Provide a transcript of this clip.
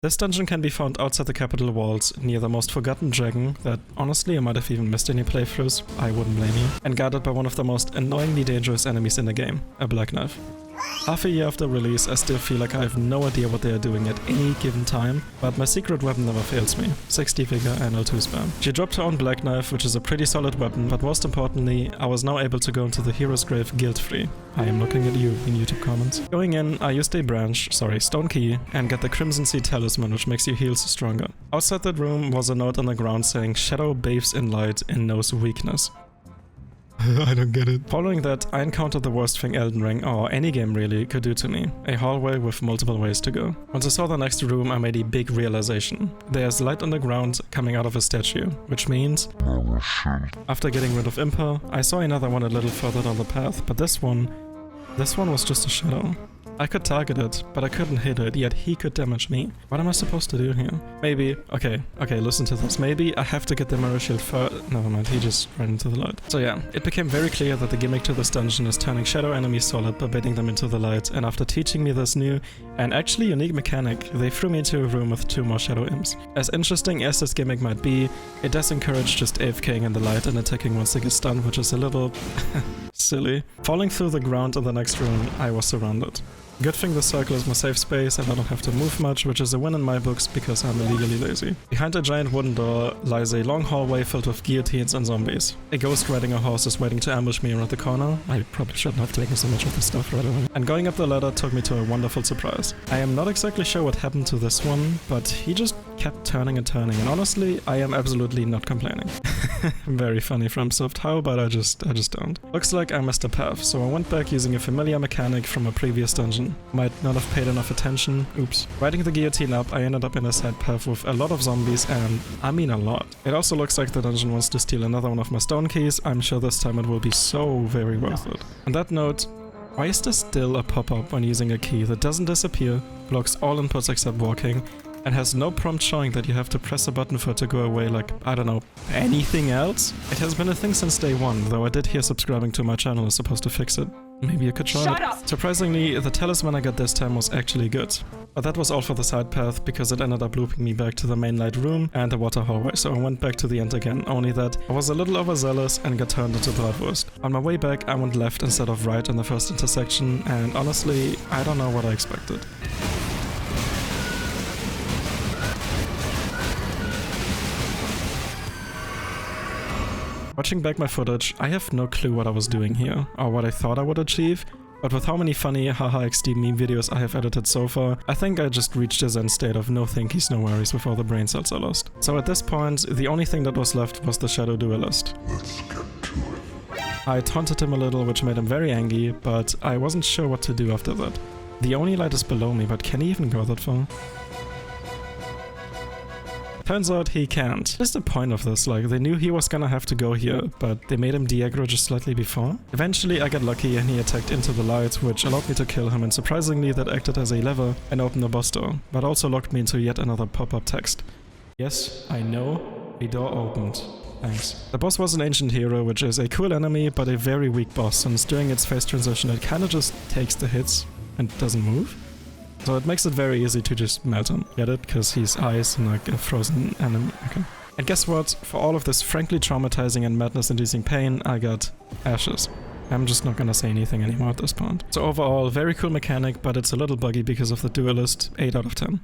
This dungeon can be found outside the capital walls, near the most forgotten dragon that, honestly, I might have even missed any playthroughs, I wouldn't blame you, and guarded by one of the most annoyingly dangerous enemies in the game, a black knife. Half a year after release, I still feel like I have no idea what they are doing at any given time, but my secret weapon never fails me, 60 vigor and L2 spam. She dropped her own black knife, which is a pretty solid weapon, but most importantly, I was now able to go into the hero's grave guilt-free. I am looking at you in YouTube comments. Going in, I used a stone key, and get the Crimson Sea talisman, which makes your heals stronger. Outside that room was a note on the ground saying, "Shadow bathes in light and knows weakness." I don't get it. Following that, I encountered the worst thing Elden Ring, or any game really, could do to me. A hallway with multiple ways to go. Once I saw the next room, I made a big realization. There's light on the ground coming out of a statue, which means... After getting rid of Impa, I saw another one a little further down the path, but this one was just a shadow. I could target it, but I couldn't hit it, yet he could damage me. What am I supposed to do here? Maybe, okay, listen to this. Maybe I have to get the mirror shield first. Never mind, he just ran into the light. So yeah, it became very clear that the gimmick to this dungeon is turning shadow enemies solid by baiting them into the light, and after teaching me this new and actually unique mechanic, they threw me into a room with 2 more shadow imps. As interesting as this gimmick might be, it does encourage just AFKing in the light and attacking once they get stunned, which is a little silly. Falling through the ground in the next room, I was surrounded. Good thing the circle is my safe space and I don't have to move much, which is a win in my books because I'm illegally lazy. Behind a giant wooden door lies a long hallway filled with guillotines and zombies. A ghost riding a horse is waiting to ambush me around the corner. I probably shouldn't have taken so much of this stuff right away. And going up the ladder took me to a wonderful surprise. I am not exactly sure what happened to this one, but he just kept turning and turning, and honestly, I am absolutely not complaining. Very funny FromSoft, how about I just don't. Looks like I missed a path, so I went back using a familiar mechanic from a previous dungeon. Might not have paid enough attention, oops. Riding the guillotine up, I ended up in a side path with a lot of zombies, and I mean a lot. It also looks like the dungeon wants to steal another one of my stone keys. I'm sure this time it will be so very worth it. On that note, why is there still a pop-up when using a key that doesn't disappear, blocks all inputs except walking, and has no prompt showing that you have to press a button for it to go away like, I don't know, anything else? It has been a thing since day one, though I did hear subscribing to my channel is supposed to fix it. Maybe you could try Shut it. up! Surprisingly, the talisman I got this time was actually good. But that was all for the side path, because it ended up looping me back to the main light room and the water hallway, so I went back to the end again, only that I was a little overzealous and got turned into Bratwurst. On my way back, I went left instead of right in the first intersection, and honestly, I don't know what I expected. Watching back my footage, I have no clue what I was doing here, or what I thought I would achieve, but with how many funny haha XD meme videos I have edited so far, I think I just reached a zen state of no thinkies, no worries with all the brain cells I lost. So at this point, the only thing that was left was the Shadow Duelist. Let's get to it. I taunted him a little, which made him very angry, but I wasn't sure what to do after that. The only light is below me, but can he even go that far? Turns out he can't. What's the point of this? Like, they knew he was gonna have to go here, but they made him de-aggro just slightly before. Eventually, I got lucky and he attacked into the light, which allowed me to kill him, and surprisingly, that acted as a lever and opened the boss door, but also locked me into yet another pop-up text. Yes, I know, the door opened. Thanks. The boss was an ancient hero, which is a cool enemy, but a very weak boss, since during its phase transition, it kinda just takes the hits and doesn't move. So it makes it very easy to just melt him. Get it? Because he's ice and like a frozen enemy. Okay. And guess what? For all of this frankly traumatizing and madness-inducing pain, I got ashes. I'm just not gonna say anything anymore at this point. So overall, very cool mechanic, but it's a little buggy because of the duelist. 8 out of 10.